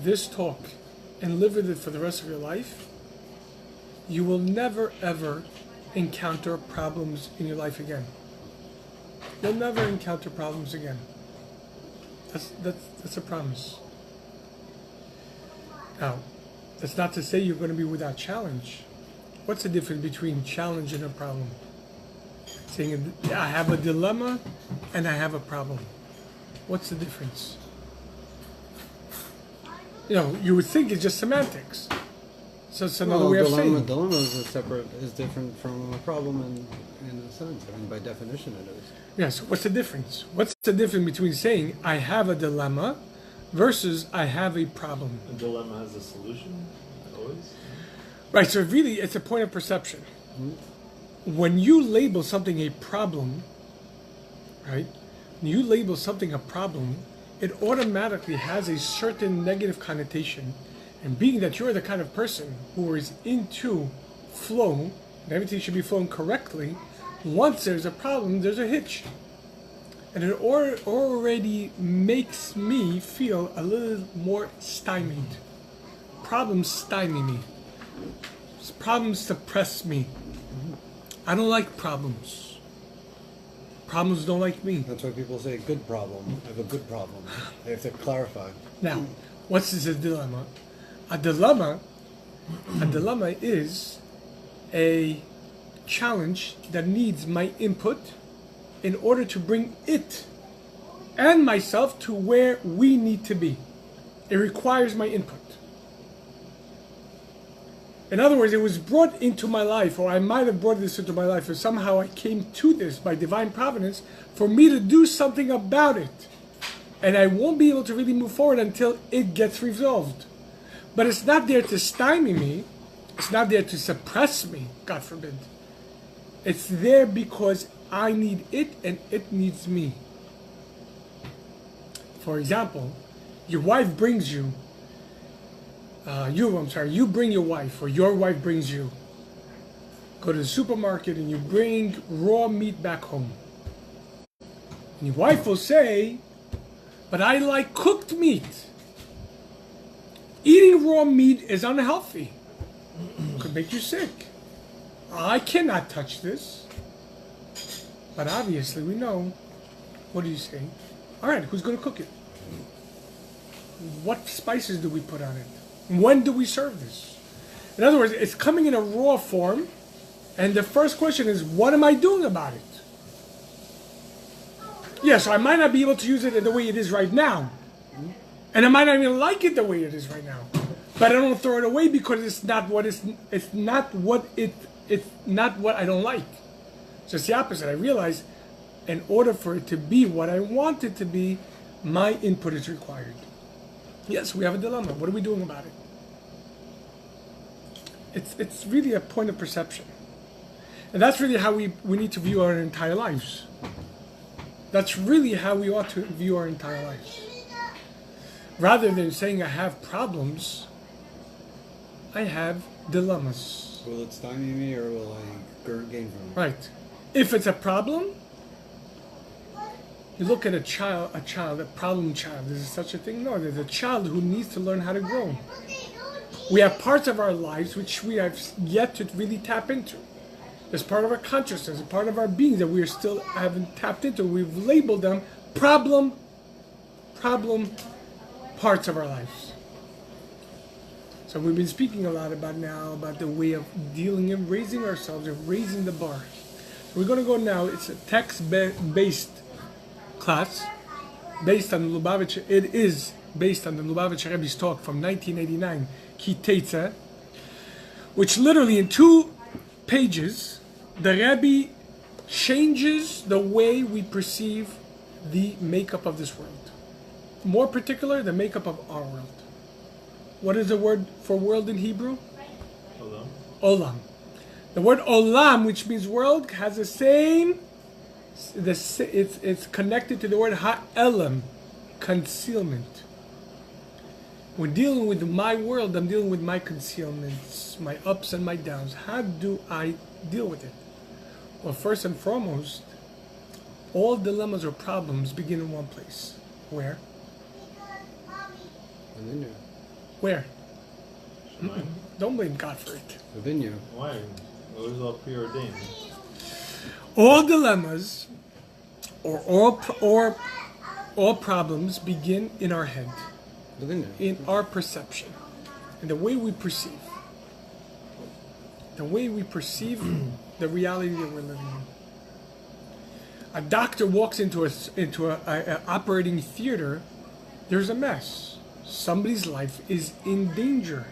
this talk and live with it for the rest of your life, you will never ever encounter problems in your life again. You'll never encounter problems again. That's a promise. Now, that's not to say you're going to be without challenge. What's the difference between challenge and a problem? Saying I have a dilemma and I have a problem. What's the difference? You know, you would think it's just semantics. So it's another way of saying. Dilemma is different from a problem in a sense. I mean, by definition it is. Yes. What's the difference? What's the difference between saying I have a dilemma versus I have a problem? A dilemma has a solution, always. Right. So really, it's a point of perception. Mm-hmm. When you label something a problem, right? When you label something a problem, it automatically has a certain negative connotation. And being that you're the kind of person who is into flow, and everything should be flowing correctly, once there's a problem, there's a hitch. And it already makes me feel a little more stymied. Problems stymie me. Problems suppress me. I don't like problems. Problems don't like me. That's why people say good problem. I have a good problem. They have to clarify. Now, what's this a dilemma? A dilemma is a challenge that needs my input in order to bring it and myself to where we need to be. It requires my input. In other words, it was brought into my life, or I might have brought this into my life, or somehow I came to this by divine providence for me to do something about it. And I won't be able to really move forward until it gets resolved. But it's not there to stymie me. It's not there to suppress me, God forbid. It's there because I need it and it needs me. For example, your wife brings you, you bring your wife, or your wife brings you. Go to the supermarket and you bring raw meat back home. And your wife will say, but I like cooked meat. Eating raw meat is unhealthy. Could make you sick. I cannot touch this. But obviously we know. What do you say? All right, who's going to cook it? What spices do we put on it? When do we serve this? In other words, it's coming in a raw form. And the first question is, what am I doing about it? Yes, I might not be able to use it the way it is right now. And I might not even like it the way it is right now. But I don't throw it away because it's not what I don't like. So it's the opposite. I realize in order for it to be what I want it to be, my input is required. Yes, we have a dilemma. What are we doing about it? It's really a point of perception. And that's really how we need to view our entire lives. That's really how we ought to view our entire lives. Rather than saying I have problems, I have dilemmas. Will it stymie me or will I gain from it? Right. If it's a problem, you look at a problem child. Is there such a thing? No, there's a child who needs to learn how to grow. We have parts of our lives which we have yet to really tap into. There's part of our consciousness, a part of our being that we still haven't tapped into. We've labeled them problem parts of our lives. So we've been speaking a lot about the way of dealing and raising ourselves and raising the bar. So we're going to go now. It's a text-based class based on Lubavitch. It is based on the Lubavitch Rebbe's talk from 1989, Teitzei, which literally in 2 pages, the Rebbe changes the way we perceive the makeup of this world. More particular, the makeup of our world. What is the word for world in Hebrew? Olam. Olam. The word olam, which means world, has the same. It's connected to the word ha'elam, concealment. When dealing with my world, I'm dealing with my concealments, my ups and my downs. How do I deal with it? Well, first and foremost, all dilemmas or problems begin in one place. Where? Within you. Where? Shemayim? Don't blame God for it. Within you. Why? It was all preordained. All dilemmas or all problems begin in our head, Within you. in our perception, and the way we perceive. The way we perceive the reality that we're living in. A doctor walks into a operating theater, there's a mess. Somebody's life is in danger.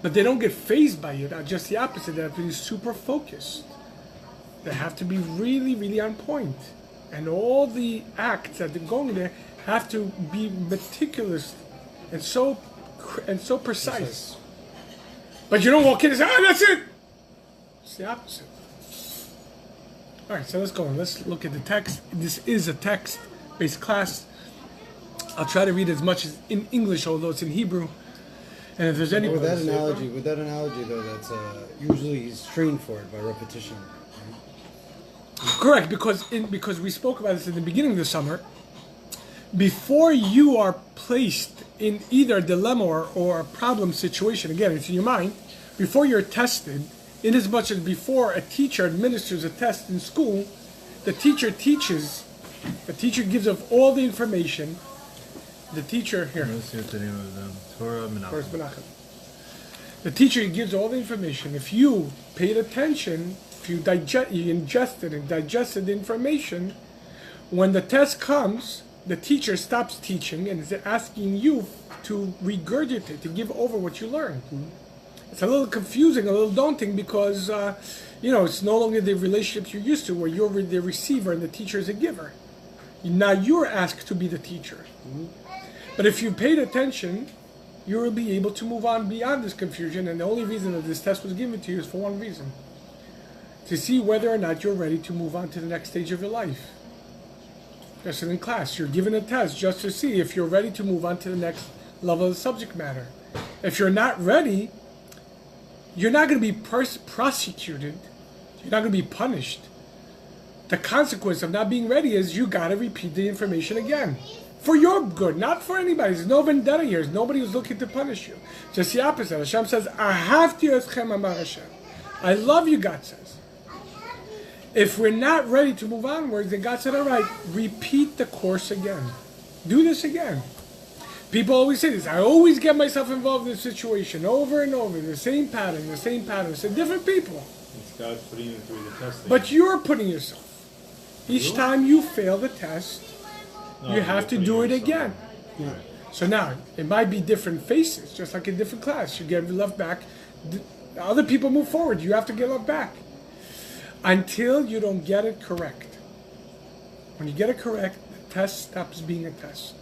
But they don't get fazed by it, just the opposite. They have to be super focused. They have to be really, really on point. And all the acts that they're going there have to be meticulous and so precise. But you don't walk in and say, that's it! It's the opposite. All right, so let's go on. Let's look at the text. This is a text-based class. I'll try to read as much as in English, although it's in Hebrew. And if there's any With that analogy, though, that's usually he's trained for it by repetition. correct, because we spoke about this in the beginning of the summer. Before you are placed in either a dilemma or a problem situation, again, it's in your mind. Before you're tested, in as much as before a teacher administers a test in school, the teacher teaches. The teacher gives of all the information. The teacher here. Let's see what the name of them. Torah First Menachem. Menachem. The teacher gives all the information. If you paid attention, if you ingested and digested the information, when the test comes, the teacher stops teaching and is asking you to regurgitate, to give over what you learned. It's a little confusing, a little daunting because, it's no longer the relationships you're used to where you're the receiver and the teacher is a giver. Now you're asked to be the teacher. But if you paid attention, you will be able to move on beyond this confusion, and the only reason that this test was given to you is for one reason. To see whether or not you're ready to move on to the next stage of your life. Just in class, you're given a test just to see if you're ready to move on to the next level of the subject matter. If you're not ready, you're not going to be prosecuted. You're not going to be punished. The consequence of not being ready is you got to repeat the information again. For your good, not for anybody. There's no vendetta here. There's nobody who's looking to punish you. Just the opposite. Hashem says, Ahavti eschem amar Hashem. I love you, God says. If we're not ready to move onwards, then God said, all right, repeat the course again. Do this again. People always say this. I always get myself involved in this situation over and over. The same pattern, the same pattern. It's different people. It's God putting you through the testing. But you're putting yourself. Each You? time you fail the test, No, you have to you're do it putting again. yourself. So now, it might be different faces, just like a different class. You get left back. Other people move forward. You have to get left back. Until you don't get it correct. When you get it correct, the test stops being a test.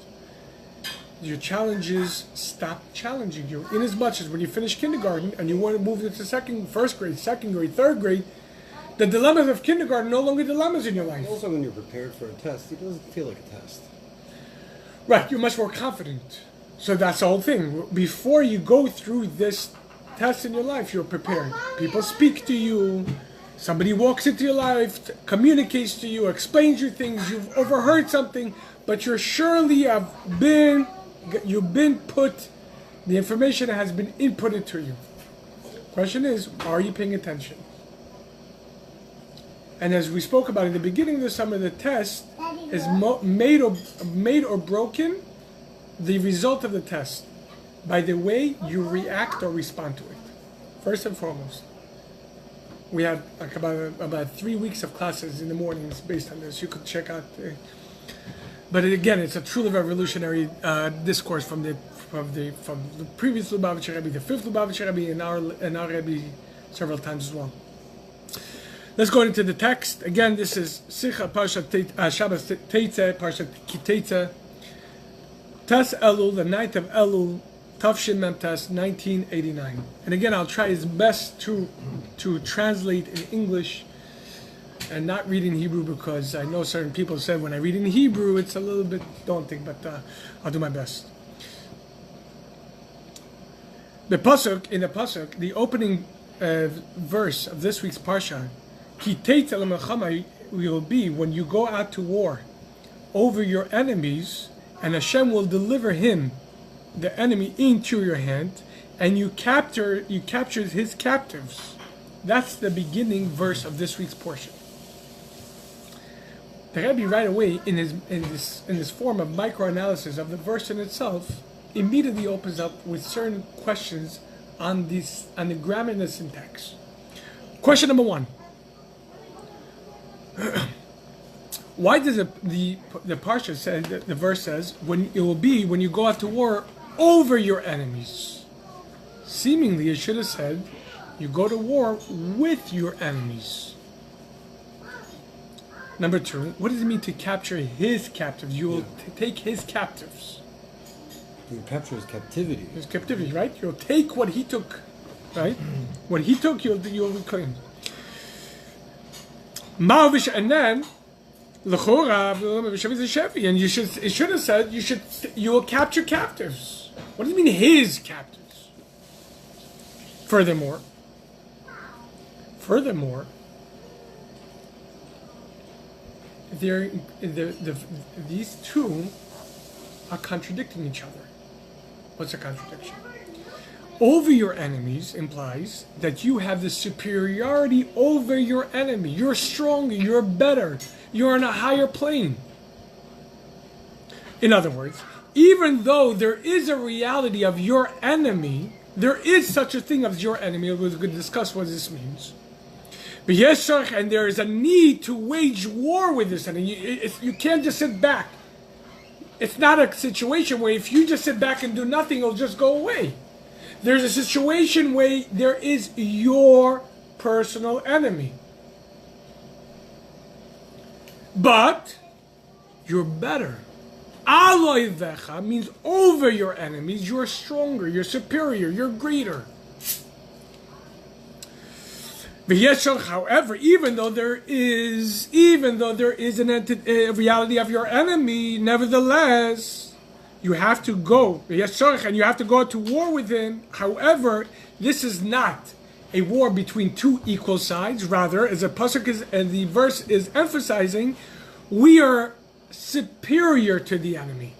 Your challenges stop challenging you. In as much as when you finish kindergarten and you want to move into first grade, second grade, third grade, the dilemmas of kindergarten are no longer dilemmas in your life. Also, when you're prepared for a test, it doesn't feel like a test. Right, you're much more confident. So that's the whole thing. Before you go through this test in your life, you're prepared. People speak to you. Somebody walks into your life, communicates to you, explains you things. You've overheard something, but you're surely you've been put. The information has been inputted to you. Question is, are you paying attention? And as we spoke about in the beginning of the summer, the test is made or broken, the result of the test, by the way you react or respond to it. First and foremost. We had like about 3 weeks of classes in the mornings based on this. You could check out. But again, it's a truly revolutionary discourse from the previous Lubavitcher Rebbe, the fifth Lubavitcher Rebbe, and our Rebbe several times as well. Let's go into the text. Again, this is Sicha Parshat Shabbos Teitzei, Parshat Teitzei. Tes Elul, the night of Elul, Tafshin Mem Tes, 1989. And again, I'll try his best to translate in English and not read in Hebrew, because I know certain people said when I read in Hebrew it's a little bit daunting, but I'll do my best. In the pasuk, the opening verse of this week's parsha, Ki Teitzei l'melchama, will be when you go out to war over your enemies, and Hashem will deliver him the enemy into your hand, and you captured his captives. That's the beginning verse of this week's portion. The Rebbe right away in this form of microanalysis of the verse in itself immediately opens up with certain questions on the grammar and the syntax. Question number 1. Why does the parsha say, the verse says, when you go out to war over your enemies? Seemingly it should have said, you go to war with your enemies. Number 2, what does it mean to capture his captives? You will take his captives. You capture his captivity. His captivity, right? You'll take what he took, right? What he took, you'll reclaim. And then, and it should have said you will capture captives. What does it mean, his captives? Furthermore, these two are contradicting each other. What's a contradiction? Over your enemies implies that you have the superiority over your enemy. You're stronger, you're better, you're on a higher plane. In other words, even though there is a reality of your enemy, there is such a thing as your enemy. We're going to discuss what this means. And there is a need to wage war with this enemy. You can't just sit back. It's not a situation where if you just sit back and do nothing, it'll just go away. There's a situation where there is your personal enemy. But you're better. Aloivecha means over your enemies, you're stronger, you're superior, you're greater. However, even though there is a reality of your enemy, nevertheless, you have to go. And you have to go to war with him. However, this is not a war between two equal sides. Rather, as the pasuk and the verse is emphasizing, we are superior to the enemy.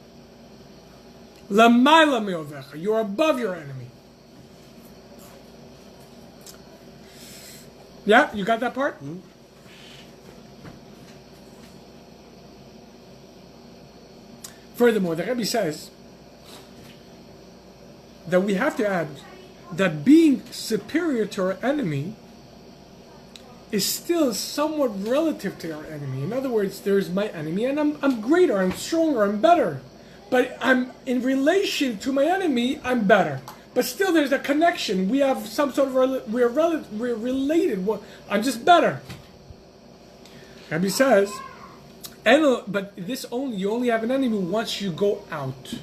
Lamayla me'ovecha. You're above your enemy. Yeah, you got that part? Mm-hmm. Furthermore, the Rebbe says that we have to add that being superior to our enemy is still somewhat relative to our enemy. In other words, there's my enemy and I'm greater, I'm stronger, I'm better. But I'm in relation to my enemy, I'm better. But still, there's a connection. We have some sort of we're related. I'm just better. Rabbi says, but you only have an enemy once you go out,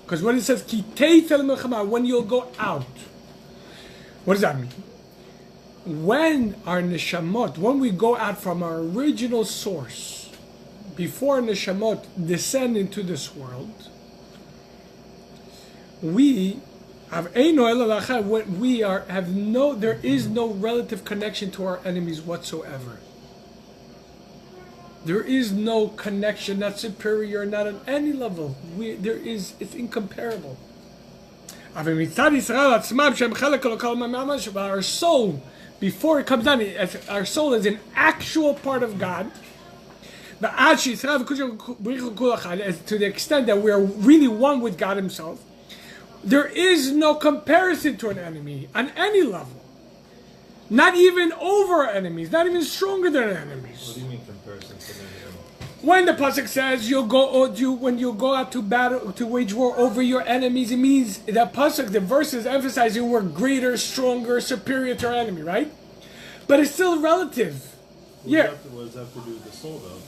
because when it says ki teitzei l'milchama, when you'll go out, what does that mean? When our neshamot, when we go out from our original source, before neshamot descend into this world, there is no relative connection to our enemies whatsoever. There is no connection, not superior, not on any level. It's incomparable. Our soul, before it comes down, our soul is an actual part of God. To the extent that we are really one with God Himself. There is no comparison to an enemy on any level. Not even over our enemies, not even stronger than our enemies. What do you mean comparison to an enemy? When the pasuk says when you go out to battle to wage war over your enemies, it means that pasuk, the verse is emphasizing we're greater, stronger, superior to our enemy, right? But it's still relative. What does that have to do with the soul, though?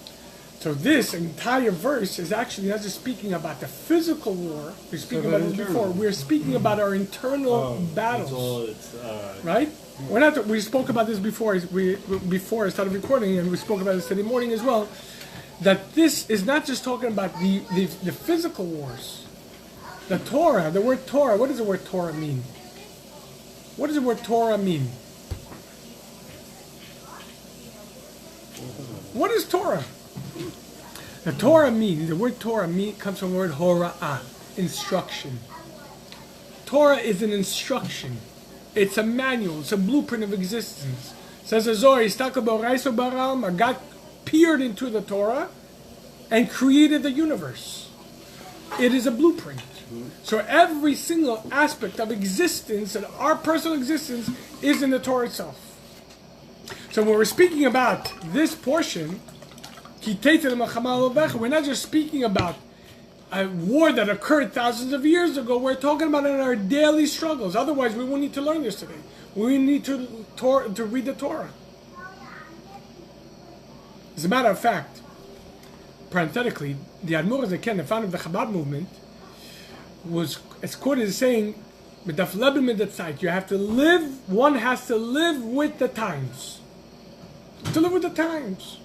So this entire verse is actually not just speaking about the physical war. We're speaking about it before. We're speaking about our internal battles, right? We spoke about this before I started recording, and we spoke about this today morning as well. That this is not just talking about the physical wars. The Torah, the word Torah. What does the word Torah mean? What does the word Torah mean? What is Torah? The word Torah comes from the word hora'ah, instruction. Torah is an instruction. It's a manual. It's a blueprint of existence. Says the Zohar, God peered into the Torah and created the universe. It is a blueprint. So every single aspect of existence and our personal existence is in the Torah itself. So when we're speaking about this portion, we're not just speaking about a war that occurred thousands of years ago. We're talking about in our daily struggles. Otherwise, we won't need to learn this today. We need to read the Torah. As a matter of fact, parenthetically, the Admor Zaken, the founder of the Chabad movement, was quoted as saying, you have to live, one has to live with the times. To live with the times.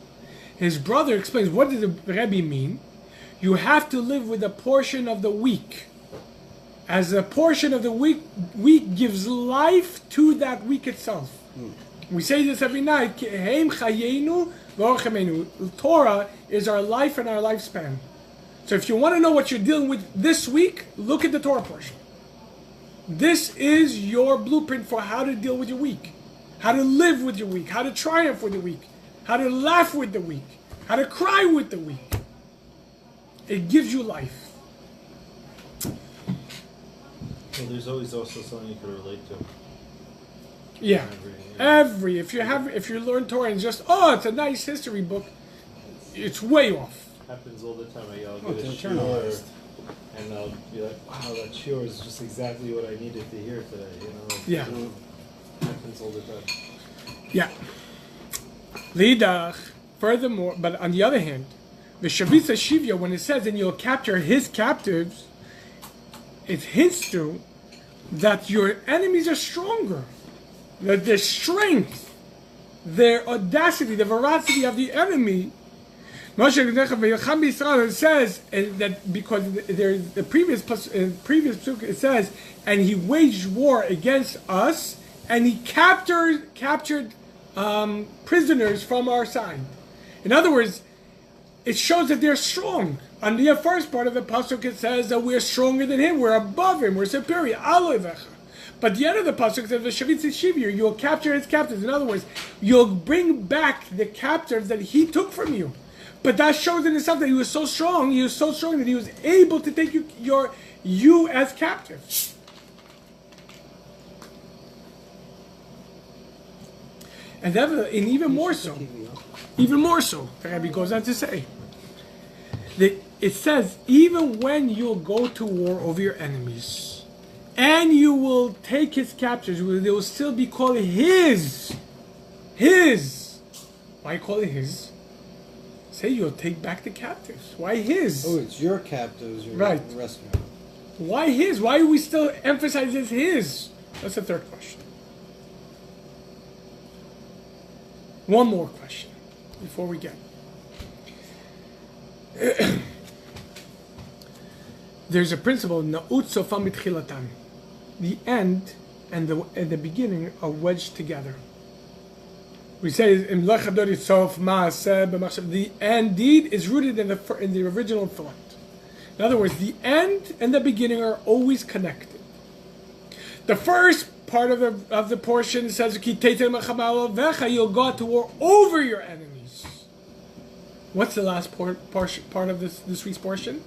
His brother explains, what does the Rebbe mean? You have to live with a portion of the week. As a portion of the week gives life to that week itself. We say this every night, Torah is our life and our lifespan. So if you want to know what you're dealing with this week, look at the Torah portion. This is your blueprint for how to deal with your week. How to live with your week. How to triumph with the week. How to laugh with the week. How to cry with the week. It gives you life. Well, there's always also something you can relate to. Yeah. If you learn Torah and just, it's a nice history book, it's way off. Happens all the time. I'll It's get a shiur, internalized. and I'll be like, wow, that shiur is just exactly what I needed to hear today. Yeah. Happens all the time. Yeah. Lidach, furthermore, but on the other hand, the Shavitza Shivya, when it says, and you'll capture his captives, it hints to that your enemies are stronger. That their strength, their audacity, the veracity of the enemy. It says that because there's the previous pasuk, it says, and he waged war against us, and he captured prisoners from our side. In other words, it shows that they're strong. On the first part of the pasuk, it says that we're stronger than him, we're above him, we're superior. But the end of the pasuk says, "V'shavitz shivir," you'll capture his captives. In other words, you'll bring back the captives that he took from you. But that shows in itself that he was so strong. He was so strong that he was able to take you as captives. And even more so, the Rabbi goes on to say that it says, even when you'll go to war over your enemies, and you will take his captors, they will still be called his. Why call it his? Say you'll take back the captives. Why his? Oh, it's your captives you're Right. rescuing. Why his? Why do we still emphasize it's his? That's the third question. One more question before we get. There's a principle, na'ut sofam mitchilatan. The end and the beginning are wedged together. We say the end deed is rooted in the original thought. In other words, the end and the beginning are always connected. The first part of the portion says, you'll go out to war over your enemies. What's the last part of this week's portion?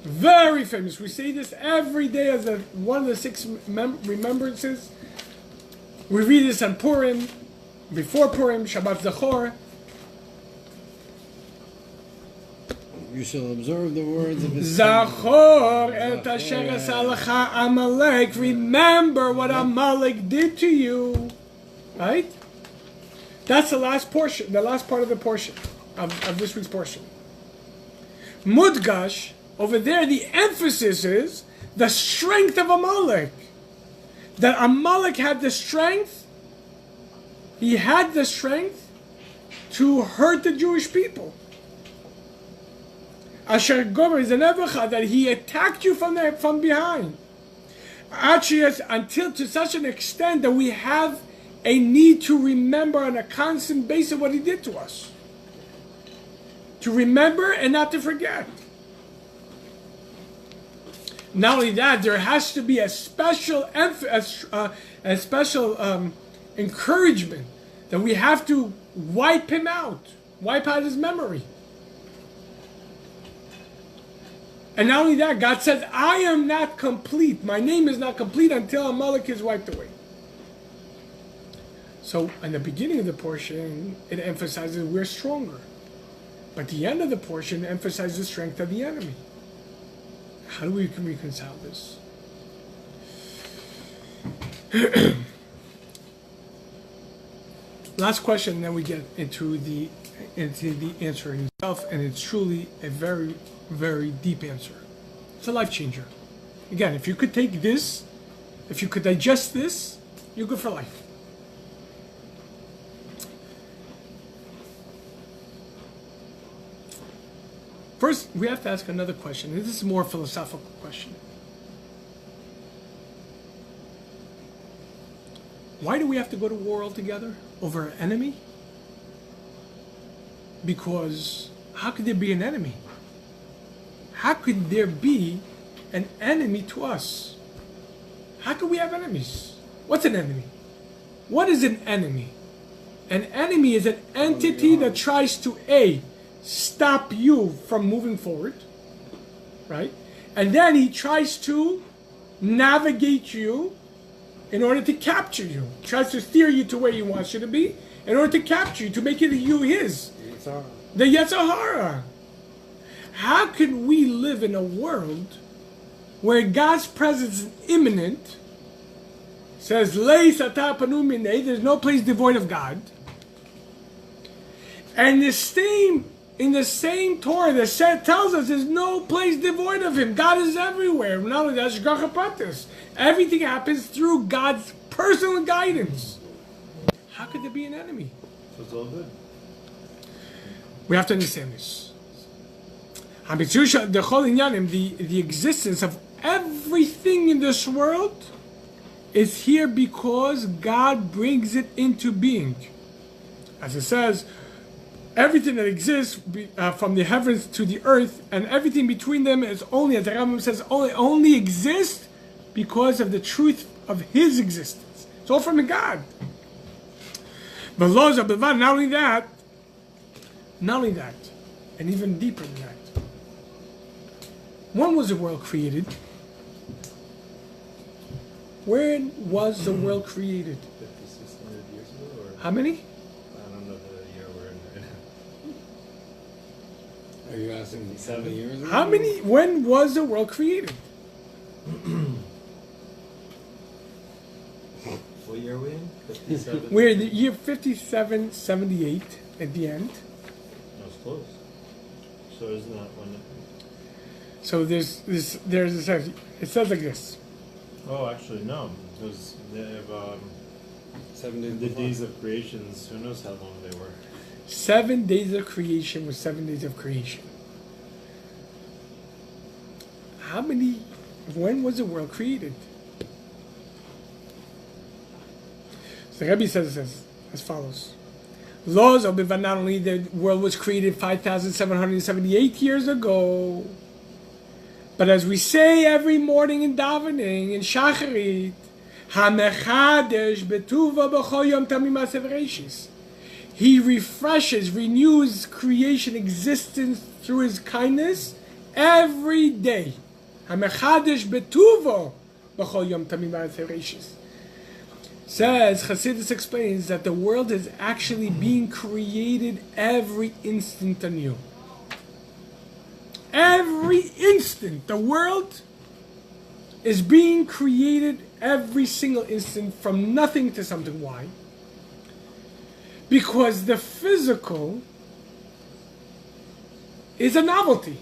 Very famous. We say this every day as one of the 6 remembrances. We read this on Purim, before Purim, Shabbat Zachor. You shall observe the words of his Zachor et asher asalacha Amalek. Remember what Amalek did to you. Right? That's the last portion, the last part of the portion, of this week's portion. Mudgash, over there, the emphasis is the strength of Amalek. That Amalek had the strength, he had the strength to hurt the Jewish people. Asher Gomer is an Evacha, that he attacked you from behind. Actually, until to such an extent that we have a need to remember on a constant basis what he did to us. To remember and not to forget. Not only that, there has to be a special encouragement that we have to wipe him out, wipe out his memory. And not only that, God says, I am not complete. My name is not complete until Amalek is wiped away. So in the beginning of the portion, it emphasizes we're stronger. But the end of the portion emphasizes the strength of the enemy. How do we reconcile this? Last question, then we get into the answer itself, and it's truly a very, very deep answer. It's a life changer. Again, if you could take this, if you could digest this, you're good for life. First, we have to ask another question. This is a more philosophical question. Why do we have to go to war altogether over an enemy? Because how could there be an enemy? How could there be an enemy to us? How could we have enemies? What's an enemy? What is an enemy? An enemy is an entity that tries to stop you from moving forward, right? And then he tries to navigate you in order to capture you. Tries to steer you to where he wants you to be in order to capture you, to make you his. The Yetzer Hara. How can we live in a world where God's presence is imminent? Says, Lei Sata Panu Minei, there's no place devoid of God. And in the same Torah that tells us there's no place devoid of him. God is everywhere. Not only that, Shgacha Pratis. Everything happens through God's personal guidance. How could there be an enemy? So it's all good. We have to understand this. The existence of everything in this world is here because God brings it into being. As it says, everything that exists from the heavens to the earth and everything between them is only, as the Rambam says, only exists because of the truth of his existence. It's all from God. But not only that, and even deeper than that. When was the world created? When was the world created? 5,600 years ago? Or How many? I don't know the year we're in right now. Are you asking 70 years ago? How many? When was the world created? What year are we in? 57? We're in the year 5778 at the end. That was close. So isn't that when... So it says like this. Oh, actually, no. Because they have... 7 days the before. days of creations, who knows how long they were. 7 days of creation was 7 days of creation. When was the world created? So the Rebbe says as follows. Laws of not only the world was created 5,778 years ago, but as we say every morning in davening, in Shacharit, HaMechadesh betuva b'chol yom tamim ma'asev reishis. He refreshes, renews creation existence through his kindness every day. HaMechadesh betuva b'chol yom tamim ma'asev reishis. Says, Chassidus explains that the world is actually being created every instant anew. Every instant, the world is being created every single instant from nothing to something. Why? Because the physical is a novelty.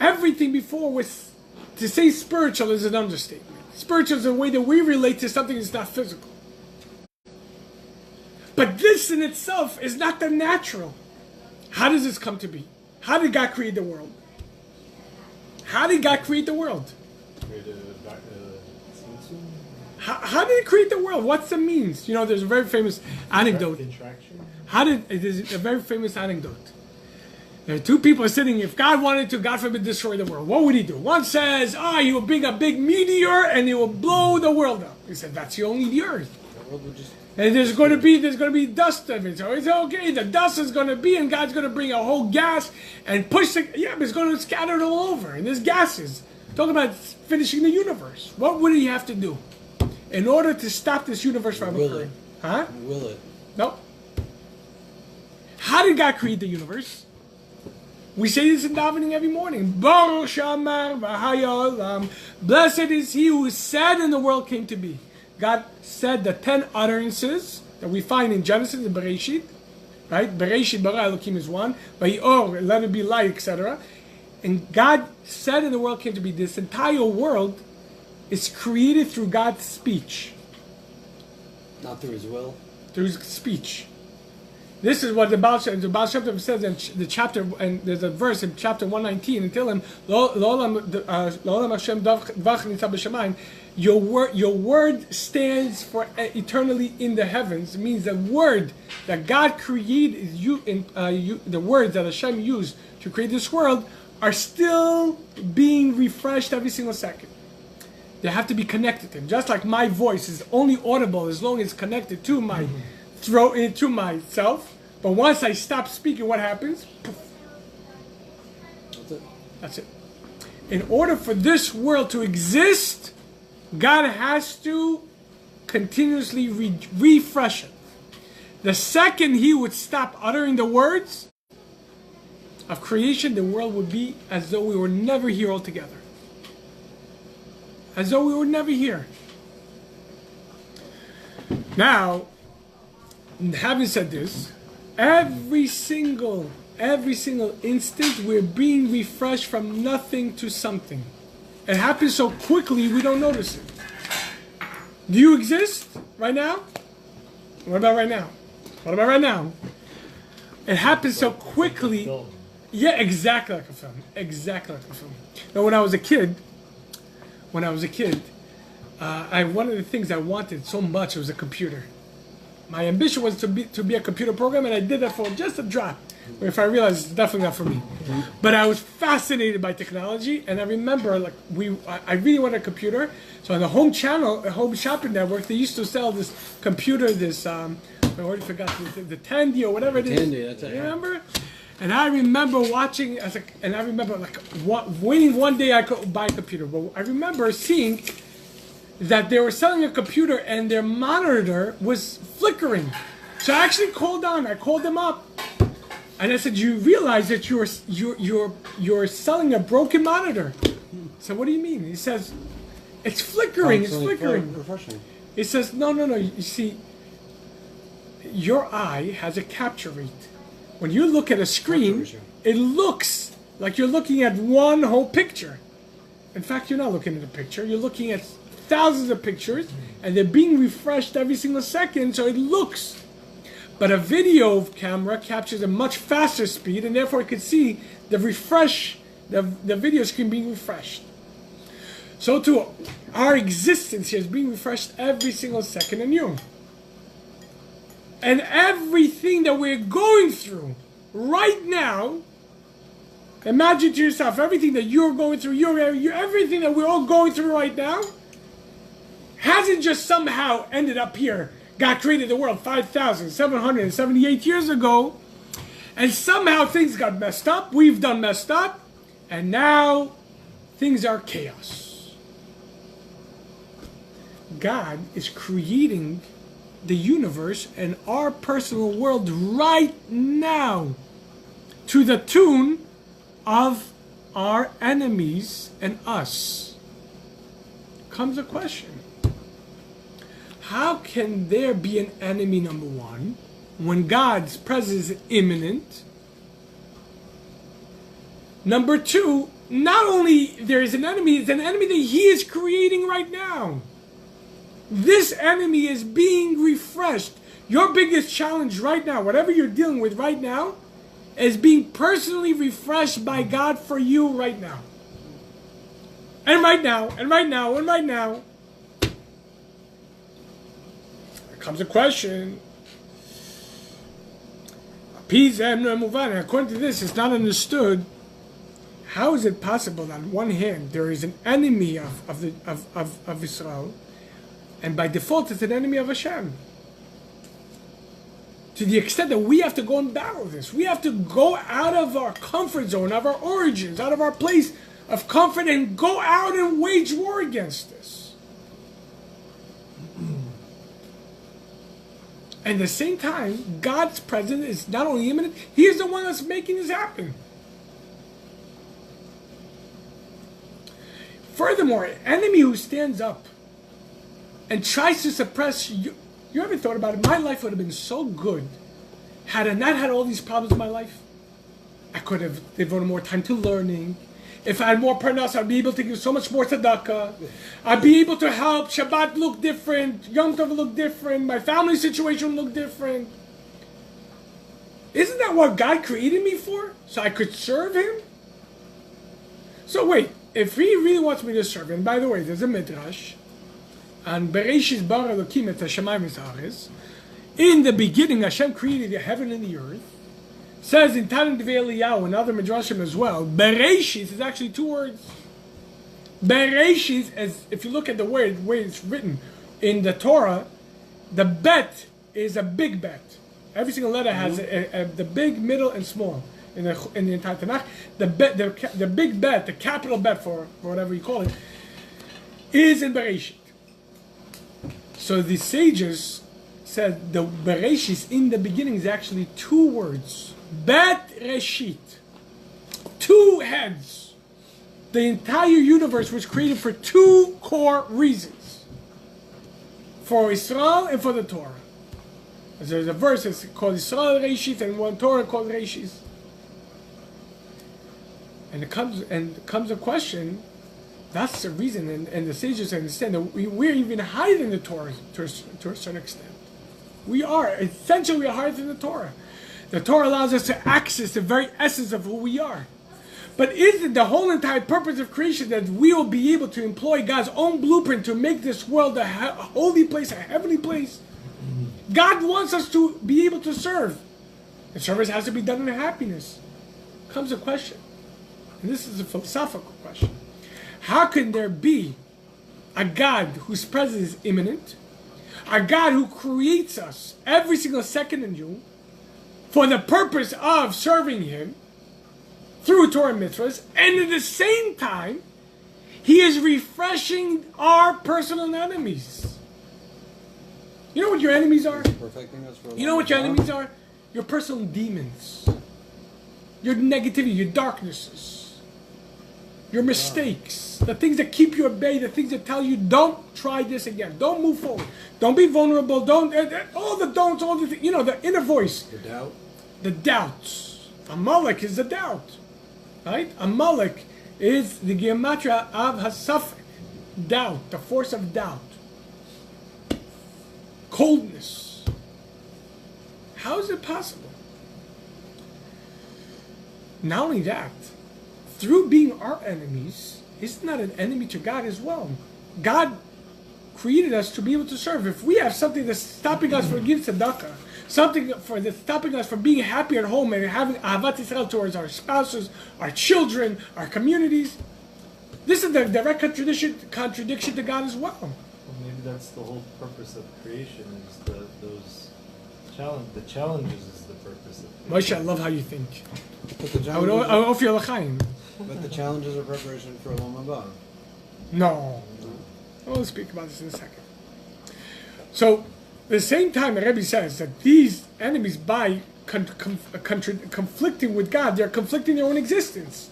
Everything before was, to say spiritual is an understatement. Spiritual is a way that we relate to something that's not physical. But this in itself is not the natural. How does this come to be? How did God create the world? How did God create the world? How did he create the world? What's the means? You know, there's a very famous anecdote. Contraction? There's a very famous anecdote. There are two people sitting. If God wanted to, God forbid, destroy the world, what would he do? One says, he will bring a big meteor and he will blow the world up. He said, that's only the earth. The world would just... And there's going to be dust of it. So it's okay. The dust is going to be, and God's going to bring a whole gas and push it. Yeah, but it's going to scatter it all over. And there's gases. Talk about finishing the universe. What would he have to do in order to stop this universe from occurring? Huh? Will it? No. How did God create the universe? We say this in davening every morning. Baruch Shamar v'hayolam. Blessed is he who said and the world came to be. God said the 10 utterances that we find in Genesis and Bereshit. Right? Bereshit bara Elokim is one. Vayior, let it be light, etc. And God said and the world came to be. This entire world is created through God's speech. Not through his will. Through his speech. This is what the Baal Shem Tov says in the chapter, and there's a verse in chapter 119, and tell him, L'olam Hashem dvach nitzah b'shamayim. Your word stands for eternally in the heavens. It means the word that God created, the words that Hashem used to create this world are still being refreshed every single second. They have to be connected to him. Just like my voice is only audible as long as it's connected to my throat, into myself. But once I stop speaking, what happens? Poof. That's it. That's it. In order for this world to exist, God has to continuously refresh it. The second he would stop uttering the words of creation, the world would be as though we were never here altogether. As though we were never here. Now, having said this, every single instant we're being refreshed from nothing to something. It happens so quickly we don't notice it. Do you exist right now? What about right now? What about right now? It happens so quickly. Yeah, exactly like a film. Exactly like a film. Now, when I was a kid, one of the things I wanted so much was a computer. My ambition was to be a computer programmer, and I did that for just a drop. If I realized it's definitely not for me. But I was fascinated by technology, and I remember I really wanted a computer. So on the home channel, home shopping network, they used to sell this computer, I already forgot the Tandy or whatever it is. Tandy, that's it. You remember? And I remember watching, waiting one day I could buy a computer. But I remember seeing that they were selling a computer and their monitor was flickering. So I actually called them up, and I said, "You realize that you're selling a broken monitor?" So what do you mean? He says, "It's flickering. It's flickering." Refreshing. He says, "No. You see, your eye has a capture rate. When you look at a screen, it looks like you're looking at one whole picture. In fact, you're not looking at a picture. You're looking at thousands of pictures, and they're being refreshed every single second, so it looks. But a video camera captures a much faster speed, and therefore it could see the video screen being refreshed. So too, our existence here is being refreshed every single second anew. And everything that we're going through right now, imagine to yourself, everything that you're going through, everything that we're all going through right now, hasn't just somehow ended up here. God created the world 5,778 years ago, and somehow things got messed up, we've done messed up, and now things are chaos. God is creating the universe and our personal world right now to the tune of our enemies and us. Comes a question. How can there be an enemy, number one, when God's presence is imminent? Number two, not only there is an enemy, it's an enemy that he is creating right now. This enemy is being refreshed. Your biggest challenge right now, whatever you're dealing with right now, is being personally refreshed by God for you right now. And right now, and right now, and right now. There comes a question. According to this, it's not understood. How is it possible that on one hand there is an enemy of Israel, and by default it's an enemy of Hashem? To the extent that we have to go and battle this. We have to go out of our comfort zone, of our origins, out of our place of comfort, and go out and wage war against this. And at the same time, God's presence is not only imminent, He is the one that's making this happen. Furthermore, an enemy who stands up and tries to suppress you. You ever thought about it? My life would have been so good had I not had all these problems in my life. I could have devoted more time to learning. If I had more parnas, I'd be able to give so much more tzedakah. I'd be able to help Shabbat look different, Yom Tov look different, my family situation look different. Isn't that what God created me for? So I could serve Him? So wait, if He really wants me to serve Him, by the way, there's a midrash, and Bereshis bara Elokim et hashamayim v'haaretz. In the beginning, Hashem created the heaven and the earth. Says in Tanan Devei Eliyahu and other midrashim as well. Bereshis is actually two words. Bereshis, as if you look at the way it's written in the Torah, the bet is a big bet. Every single letter has the big, middle, and small in the entire Tanakh. The big bet, the capital bet for whatever you call it, is in Bereshit. So the sages said the Bereshis in the beginning is actually two words. Bet Reshit. Two heads. The entire universe was created for two core reasons. For Israel and for the Torah. There's a verse that's called Israel Reshit and one Torah called Reshis. And it comes a question. That's the reason, and the sages understand that we're even higher than the Torah to a certain extent. We are. Essentially, we are higher than the Torah. The Torah allows us to access the very essence of who we are. But is it the whole entire purpose of creation that we will be able to employ God's own blueprint to make this world a holy place, a heavenly place? God wants us to be able to serve. And service has to be done in happiness. Comes a question. And this is a philosophical question. How can there be a God whose presence is imminent, a God who creates us every single second anew for the purpose of serving Him through Torah and mitzvahs, and at the same time, He is refreshing our personal enemies? You know what your enemies are? Perfecting us for You know what your enemies are? Your personal demons, your negativity, your darknesses, your mistakes, the things that keep you at bay, the things that tell you don't try this again, don't move forward, don't be vulnerable, don't, all the don'ts, all the the inner voice. The doubt. The doubts. Amalek is the doubt, right? Amalek is the gematria of hasafek, doubt, the force of doubt, coldness. How is it possible? Not only that, through being our enemies, isn't that an enemy to God as well? God created us to be able to serve. If we have something that's stopping us from giving tzedakah, something that's stopping us from being happy at home and having ahavat Yisrael towards our spouses, our children, our communities, this is the direct contradiction to God as well. Well, maybe that's the whole purpose of creation, is the challenges is the purpose of creation. Moshe, I love how you think. But the I would offer you l'chaim. But the challenges are preparation for Olam Haba. No. We'll speak about this in a second. So, at the same time, the Rebbe says that these enemies, by conflicting with God, they're conflicting their own existence.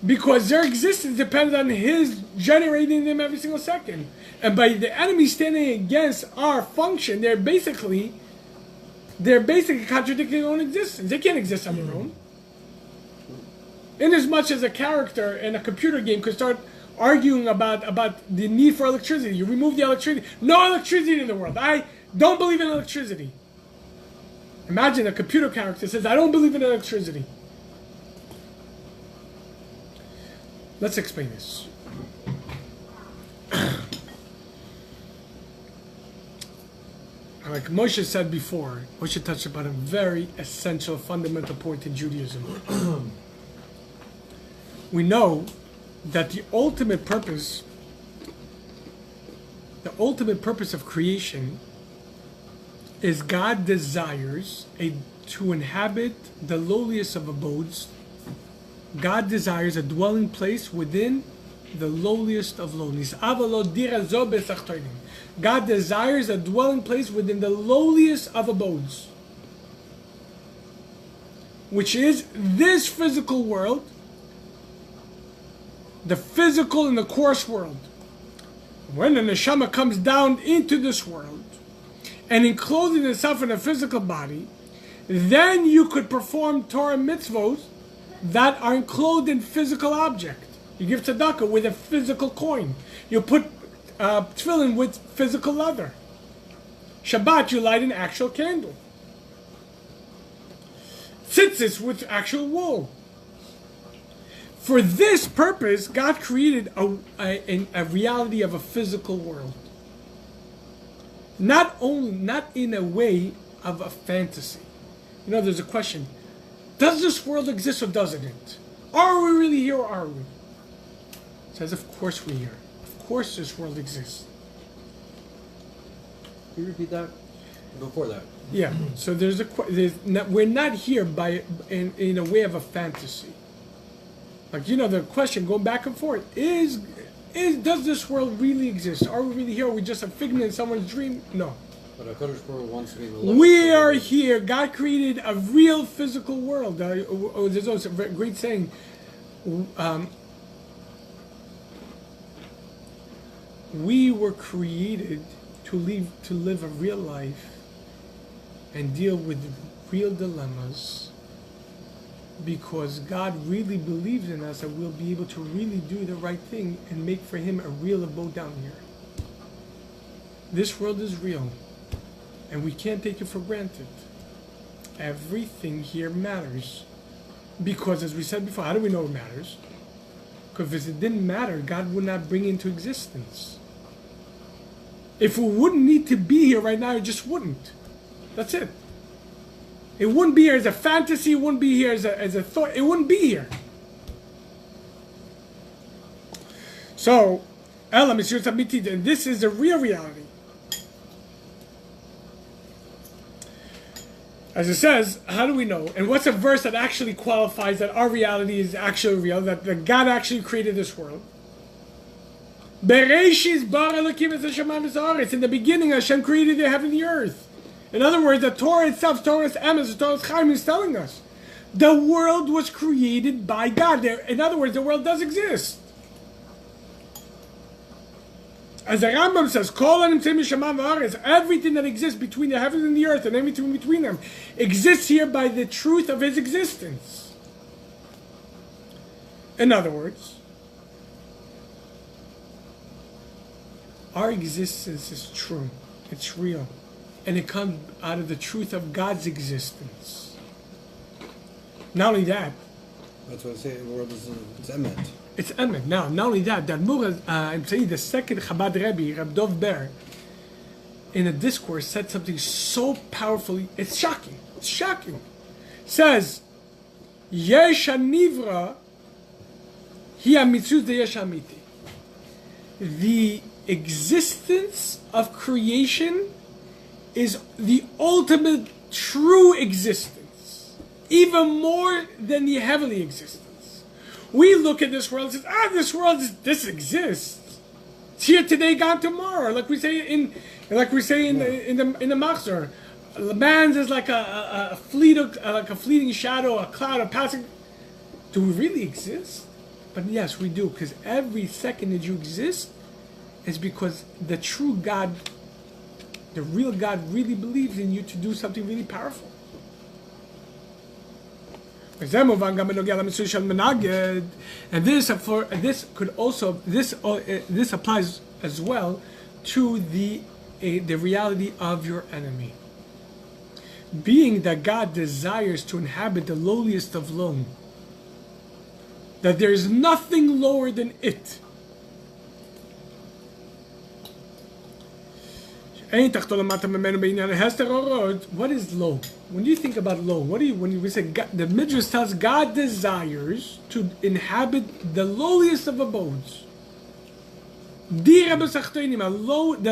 Because their existence depends on His generating them every single second. And by the enemy standing against our function, they're basically contradicting their own existence. They can't exist on their own. Inasmuch as a character in a computer game could start arguing about the need for electricity. You remove the electricity. No electricity in the world. I don't believe in electricity. Imagine a computer character says, I don't believe in electricity. Let's explain this. like Moshe said before, Moshe touched upon a very essential, fundamental point in Judaism. We know that the ultimate purpose of creation is God desires to inhabit the lowliest of abodes. God desires a dwelling place within the lowliest of lowlies. God desires a dwelling place within the lowliest of abodes, which is this physical world, the physical and the coarse world. When the neshama comes down into this world and enclosing itself in a physical body, then you could perform Torah mitzvot that are enclosed in physical object. You give tzedakah with a physical coin. You put tefillin with physical leather. Shabbat, you light an actual candle. Tzitzis with actual wool. For this purpose, God created a reality of a physical world. Not in a way of a fantasy. You know, there's a question. Does this world exist or doesn't it? Are we really here or are we? It says, of course we're here. Of course this world exists. Can you repeat that? Before that. Yeah, so we're not here in a way of a fantasy. Like, you know, the question going back and forth does this world really exist? Are we really here? Are we just a figment in someone's dream? No. But HaKadosh Baruch Hu wants to be We are here. God created a real physical world. There's also a great saying. We were created to live a real life and deal with real dilemmas, because God really believes in us that we'll be able to really do the right thing and make for Him a real abode down here. This world is real, and we can't take it for granted. Everything here matters, because as we said before, how do we know it matters? Because if it didn't matter, God would not bring it into existence. If we wouldn't need to be here right now, it just wouldn't. That's it. It wouldn't be here as a fantasy. It wouldn't be here as a thought. It wouldn't be here. So, Elam is and this is the real reality. As it says, how do we know? And what's a verse that actually qualifies that our reality is actually real, that God actually created this world? Bereshis bara Elokim es hashamayim v'haaretz. In the beginning, Hashem created the heaven and the earth. In other words, the Torah itself, Torah's Emes, Torah's Chaim, is telling us the world was created by God. In other words, the world does exist. As the Rambam says, everything that exists between the heavens and the earth and everything between them exists here by the truth of His existence. In other words, our existence is true. It's real. And it comes out of the truth of God's existence. Not only that. That's what I say. The world is it's emet. It's emet. Now, not only that, I'm saying the second Chabad Rebbe, Reb Dov Ber, in a discourse said something so powerfully. It's shocking. It's shocking. Says, Yesh HaNivra Hi HaMitzut de Yesh HaMiti. The existence of creation is the ultimate true existence, even more than the heavenly existence. We look at this world and say, this exists. It's here today, gone tomorrow. Like we say in the Machzor, man's is like a fleeting shadow, a cloud, a passing. Do we really exist? But yes, we do, because every second that you exist is because the true God, the real God, really believes in you to do something really powerful. And this applies as well to the reality of your enemy. Being that God desires to inhabit the lowliest of low, that there is nothing lower than it. What is low? When you think about low, when we say God, the Midrash tells God desires to inhabit the lowliest of abodes. The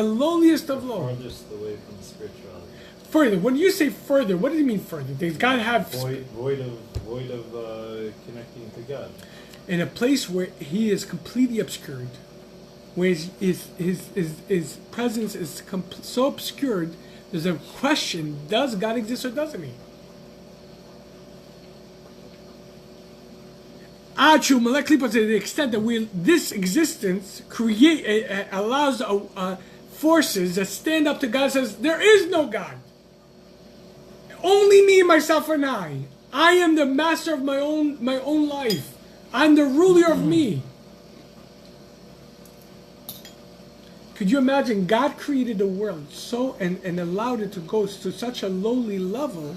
lowliest of low. Farthest away from spirituality. Further. When you say further, what do you mean further? Does God have void of connecting to God? In a place where He is completely obscured, where his presence is so obscured, there's a question: does God exist or doesn't He? To the extent that this existence allows forces that stand up to God and says, there is no God. Only me, myself, and I. I am the master of my own life. I'm the ruler of me. Could you imagine God created the world and allowed it to go to such a lowly level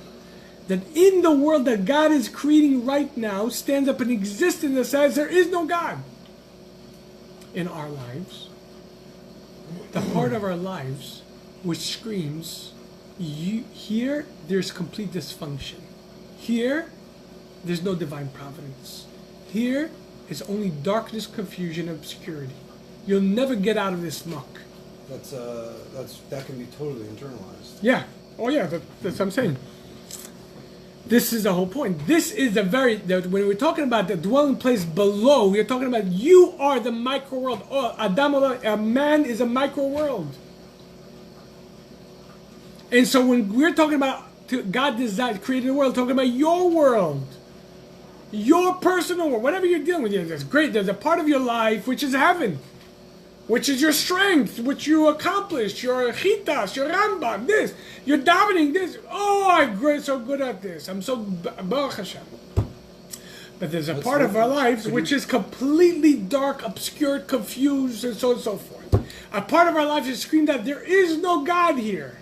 that in the world that God is creating right now stands up an existence that says there is no God in our lives. The part of our lives which screams, here there's complete dysfunction. Here there's no divine providence. Here is only darkness, confusion, obscurity. You'll never get out of this muck. That can be totally internalized. Yeah. Oh yeah, that's what I'm saying. This is the whole point. This is when we're talking about the dwelling place below, we're talking about you are the micro world. Oh, a man is a micro world. And so when we're talking about God created the world, talking about your world, your personal world, whatever you're dealing with, that's great. There's a part of your life which is heaven, which is your strength, which you accomplished, your chitas, your Rambam, this, you're davening this. Oh, I'm so good at this. I'm so Baruch Hashem. But there's a part of our lives which is completely dark, obscured, confused, and so on and so forth. A part of our life is screamed out, there is no God here.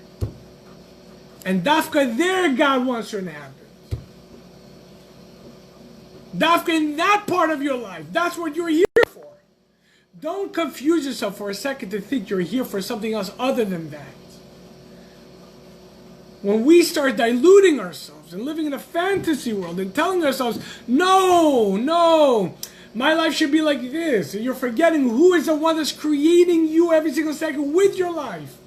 And Dafka there God wants to inhabit. Dafka in that part of your life, that's what you're here for. Don't confuse yourself for a second to think you're here for something else other than that. When we start diluting ourselves and living in a fantasy world and telling ourselves, no, my life should be like this, and you're forgetting who is the one that's creating you every single second with your life.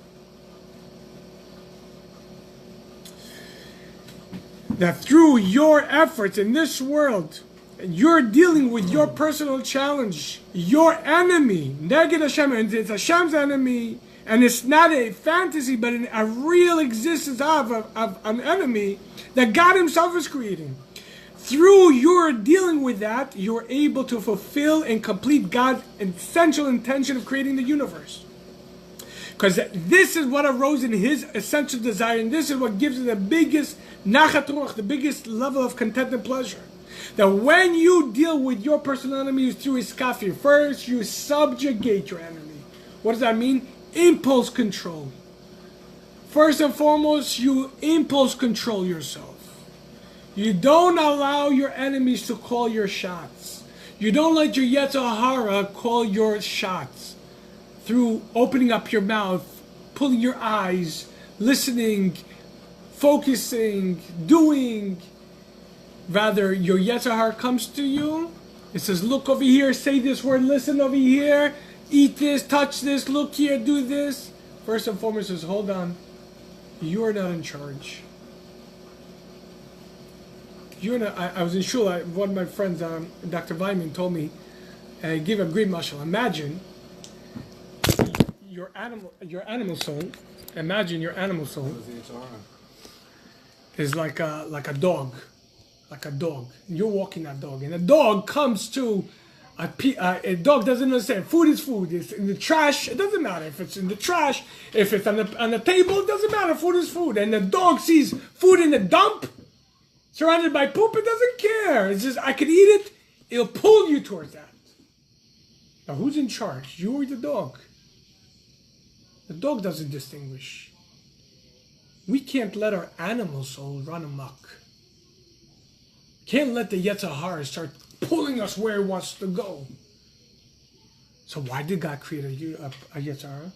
That through your efforts in this world, you're dealing with your personal challenge, your enemy, Neged Hashem, and it's Hashem's enemy, and it's not a fantasy, but a real existence of an enemy that God Himself is creating. Through your dealing with that, you're able to fulfill and complete God's essential intention of creating the universe. Because this is what arose in His essential desire, and this is what gives it the biggest nachat ruach, the biggest level of content and pleasure. That when you deal with your personal enemy through iskafir, first you subjugate your enemy. What does that mean? Impulse control. First and foremost, you impulse control yourself. You don't allow your enemies to call your shots. You don't let your Yetzer Hara call your shots. Through opening up your mouth, pulling your eyes, listening, focusing, doing. Rather, your Yetzer Hara comes to you. It says, look over here, say this word, listen over here, eat this, touch this, look here, do this. First and foremost, says, hold on. You are not in charge. You're not. I was in shul. One of my friends, Dr. Weiman, told me, and I give a great mashal. Imagine your animal soul. Imagine your animal soul is like a dog. Like a dog. You're walking that dog, and a dog comes to a dog doesn't understand. Food is food. It's in the trash. It doesn't matter if it's in the trash. If it's on the table, it doesn't matter. Food is food. And the dog sees food in the dump, surrounded by poop. It doesn't care. It's just I could eat it. It'll pull you towards that. Now, who's in charge? You or the dog? The dog doesn't distinguish. We can't let our animal soul run amok. Can't let the Yetzer Hara start pulling us where it wants to go. So why did God create a Yetzer Hara?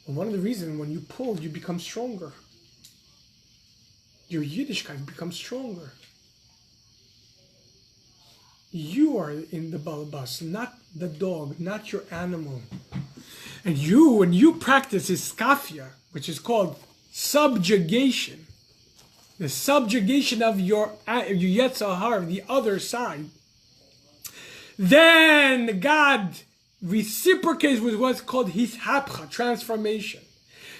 Well, one of the reasons when you pull, you become stronger. Your Yiddishkeit becomes stronger. You are in the balabas, not the dog, not your animal. And when you practice iskafia, which is called subjugation, the subjugation of your Yetzer Hara, the other side, then God reciprocates with what's called hishapcha, transformation.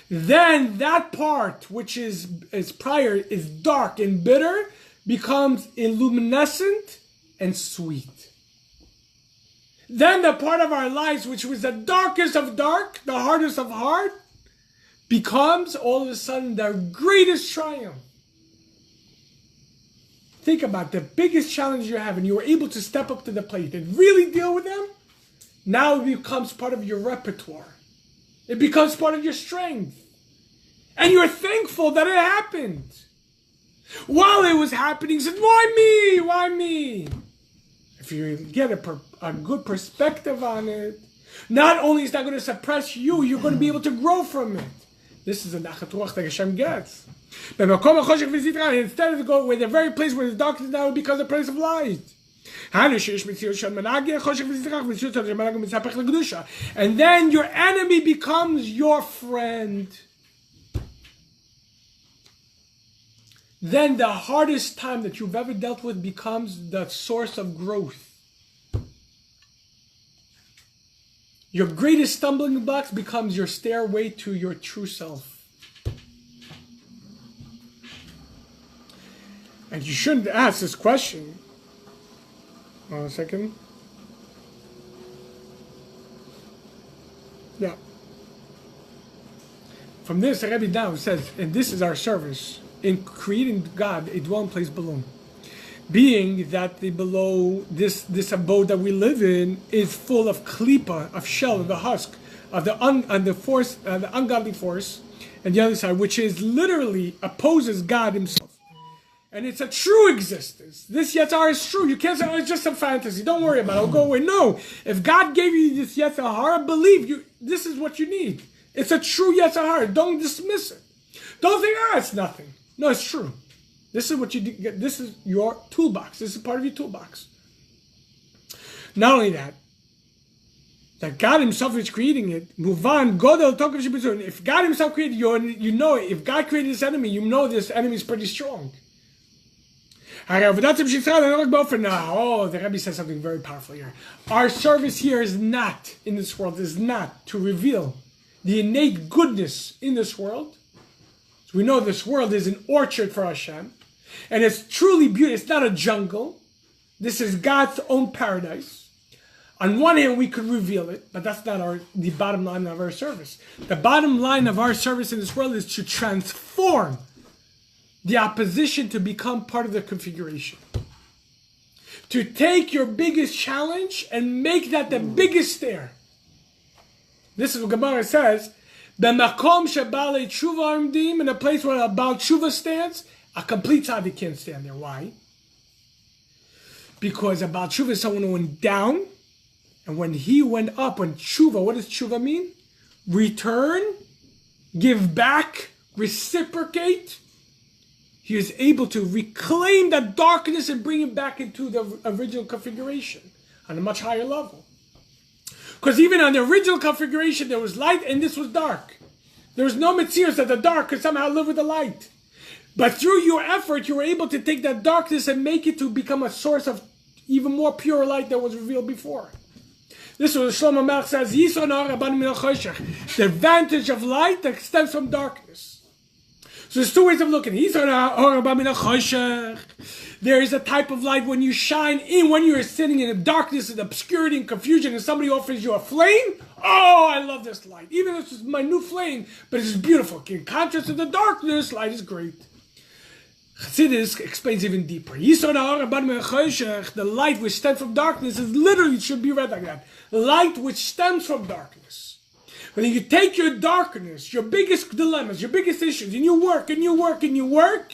Then that part which is prior is dark and bitter becomes illuminescent and sweet. Then the part of our lives which was the darkest of dark, the hardest of hard, becomes all of a sudden the greatest triumph. Think about the biggest challenge you have and you were able to step up to the plate and really deal with them. Now it becomes part of your repertoire. It becomes part of your strength. And you're thankful that it happened. While it was happening, you said, why me? Why me? If you get a good perspective on it, not only is that going to suppress you, you're going to be able to grow from it. This is a nachat ruach that Hashem gets. Instead of going where the very place where the darkness now becomes a place of light. And then your enemy becomes your friend. Then the hardest time that you've ever dealt with becomes the source of growth. Your greatest stumbling blocks becomes your stairway to your true self. And you shouldn't ask this question. Hold on a second. Yeah. From this, the Rebbe now says, and this is our service in creating God a dwelling place below. Being that below this abode that we live in is full of klipa, of shell, of the husk, of the ungodly force, and the other side, which is literally opposes God Himself. And it's a true existence. This Yetzirah is true. You can't say, oh, it's just some fantasy. Don't worry about it. It'll go away. No. If God gave you this Yetzirah, believe you. This is what you need. It's a true Yetzirah. Don't dismiss it. Don't think, it's nothing. No, it's true. This is what you get. This is your toolbox. This is part of your toolbox. Not only that God Himself is creating it. Muvan, if God Himself created you, you know, if God created this enemy, you know this enemy is pretty strong. Oh, the Rebbe says something very powerful here. Our service here is not, in this world, is not to reveal the innate goodness in this world. So we know this world is an orchard for Hashem. And it's truly beautiful. It's not a jungle. This is God's own paradise. On one hand, we could reveal it, but that's not the bottom line of our service. The bottom line of our service in this world is to transform the opposition to become part of the configuration. To take your biggest challenge and make that the biggest stair. This is what Gemara says. B'makom shebalei tshuva amdim, in a place where a Baal Tshuva stands, a complete tzaddik can't stand there. Why? Because a Baal Tshuva is someone who went down, and when he went up, when tshuva, what does tshuva mean? Return, give back, reciprocate. He is able to reclaim that darkness and bring it back into the original configuration on a much higher level. Because even on the original configuration, there was light and this was dark. There was no metzius that the dark could somehow live with the light. But through your effort, you were able to take that darkness and make it to become a source of even more pure light that was revealed before. This is what Shlomo Melech says, the advantage of light that stems from darkness. So there's two ways of looking. There is a type of light when you shine in, when you're sitting in the darkness and obscurity and confusion, and somebody offers you a flame. Oh, I love this light. Even if it's my new flame, but it's beautiful. In contrast to the darkness, light is great. Chassidus explains even deeper. The light which stems from darkness is literally, should be read like that. Light which stems from darkness. When you take your darkness, your biggest dilemmas, your biggest issues, and you work, and you work, and you work,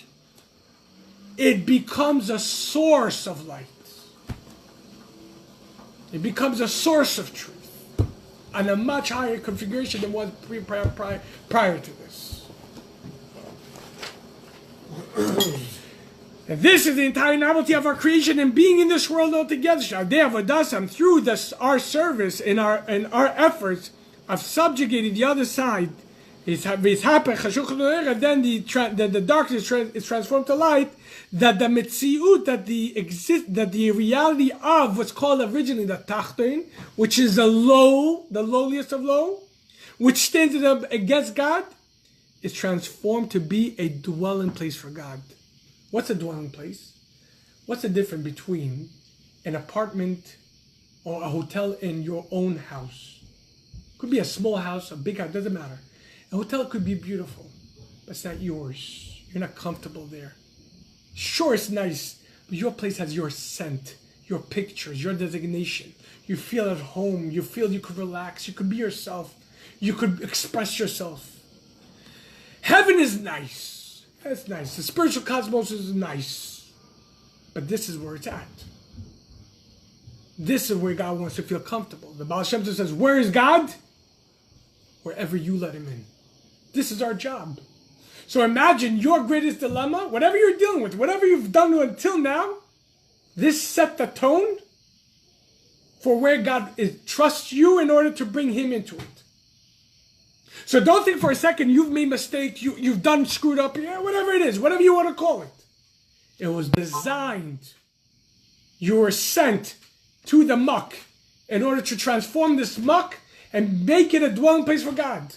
it becomes a source of light. It becomes a source of truth. on a much higher configuration than was prior to this. And this is the entire novelty of our creation and being in this world altogether. Through this, our service and our efforts of subjugating the other side, and then the darkness is transformed to light. That the mitziut, that the reality of what's called originally the tachton, which is the lowliest of low, which stands against God, is transformed to be a dwelling place for God. What's a dwelling place? What's the difference between an apartment or a hotel in your own house? Could be a small house, a big house, doesn't matter. A hotel could be beautiful, but it's not yours. You're not comfortable there. Sure, it's nice, but your place has your scent, your pictures, your designation. You feel at home. You feel you could relax. You could be yourself. You could express yourself. Heaven is nice. That's nice. The spiritual cosmos is nice. But this is where it's at. This is where God wants to feel comfortable. The Baal Shem Tov says, where is God? Wherever you let him in. This is our job. So imagine your greatest dilemma, whatever you're dealing with, whatever you've done until now, this set the tone for where God trusts you in order to bring him into it. So don't think for a second you've made mistakes, you've done screwed up, whatever it is, whatever you want to call it. It was designed. You were sent to the muck in order to transform this muck and make it a dwelling place for God.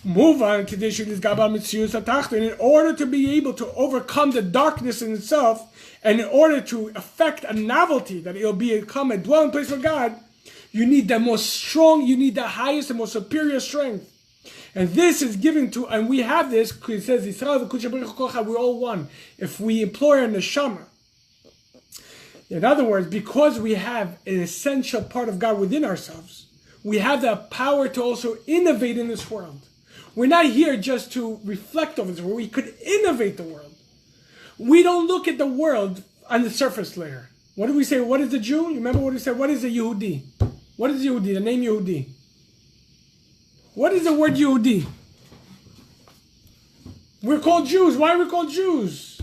Move on to this in order to be able to overcome the darkness in itself, and in order to effect a novelty that it'll become a dwelling place for God, you need the most strong, you need the highest and most superior strength. And this is given to, and we have this, it says, we're all one. If we employ our neshama. In other words, because we have an essential part of God within ourselves, we have the power to also innovate in this world. We're not here just to reflect over this world. We could innovate the world. We don't look at the world on the surface layer. What do we say? What is a Jew? You remember what we said? What is a Yehudi? What is Yehudi? The name Yehudi. What is the word Yehudi? We're called Jews. Why are we called Jews?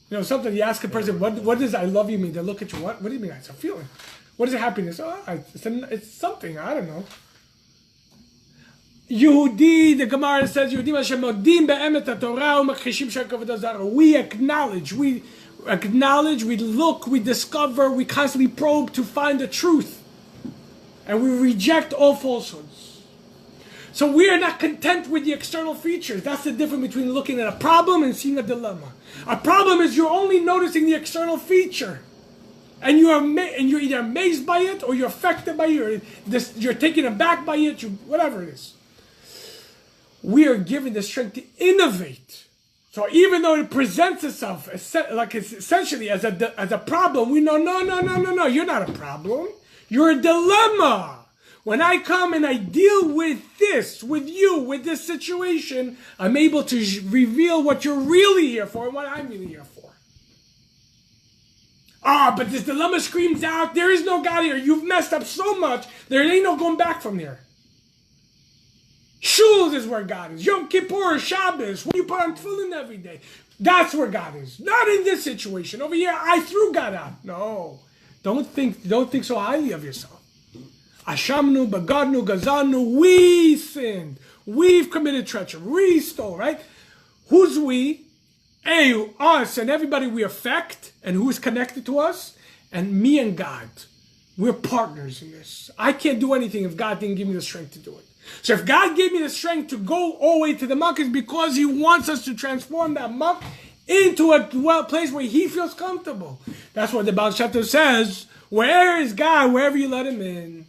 You know, sometimes you ask a person, what does I love you mean? They look at you, what do you mean? It's a feeling. What is happiness? Oh, it's something, I don't know. Yehudi, the Gemara says, we acknowledge, we look, we discover, we constantly probe to find the truth. And we reject all falsehoods. So we are not content with the external features. That's the difference between looking at a problem and seeing a dilemma. A problem is you're only noticing the external feature. And you're either amazed by it, or you're affected by it, or you're taken aback by it, whatever it is. We are given the strength to innovate. So even though it presents itself essentially as a problem, we know, no, you're not a problem. You're a dilemma. When I come and I deal with this, with you, with this situation, I'm able to reveal what you're really here for and what I'm really here for. But this dilemma screams out, there is no God here. You've messed up so much, there ain't no going back from there. Shul is where God is. Yom Kippur, Shabbos, when you put on tefillin every day. That's where God is. Not in this situation. Over here, I threw God out. No. Don't think so highly of yourself. Ashamnu, Bagadnu, Gazanu, we sinned. We've committed treachery. We stole, right? Who's we? Us and everybody we affect, and who's connected to us, and me and God. We're partners in this. I can't do anything if God didn't give me the strength to do it. So if God gave me the strength to go all the way to the muck, it's because he wants us to transform that muck into a place where he feels comfortable. That's what the Baal Shem Tov says. Where is God? Wherever you let him in.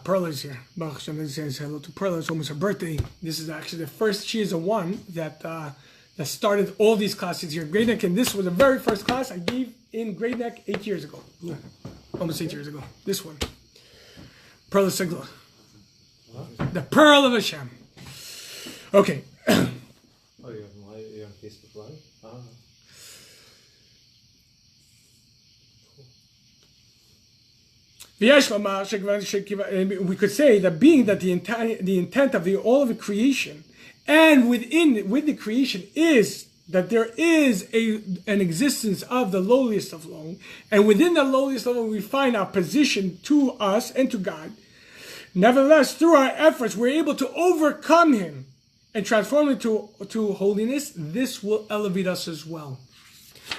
Perla is here. Baruch Hashem says hello to Perla. It's almost her birthday. This is actually the first. She is the one that started all these classes here in Great Neck, and this was the very first class I gave in Great Neck 8 years ago. Almost 8 years ago. This one. Perla Sigla. The Pearl of Hashem. Okay. Oh, you're on Facebook Live? And we could say that being that the intent of all of the creation, and with the creation is that there is an existence of the lowliest of low, and within the lowliest of low we find our position to us and to God. Nevertheless, through our efforts, we're able to overcome him and transform it to holiness. This will elevate us as well.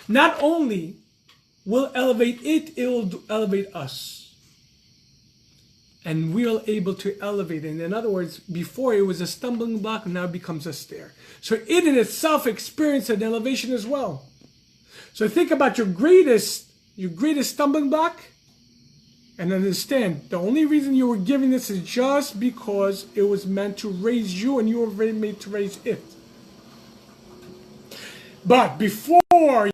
Not only will elevate it, it will elevate us. And we're able to elevate it. In other words, before it was a stumbling block, now it becomes a stair. So it in itself experienced an elevation as well. So think about your greatest stumbling block, and understand the only reason you were giving this is just because it was meant to raise you, and you were made to raise it. But before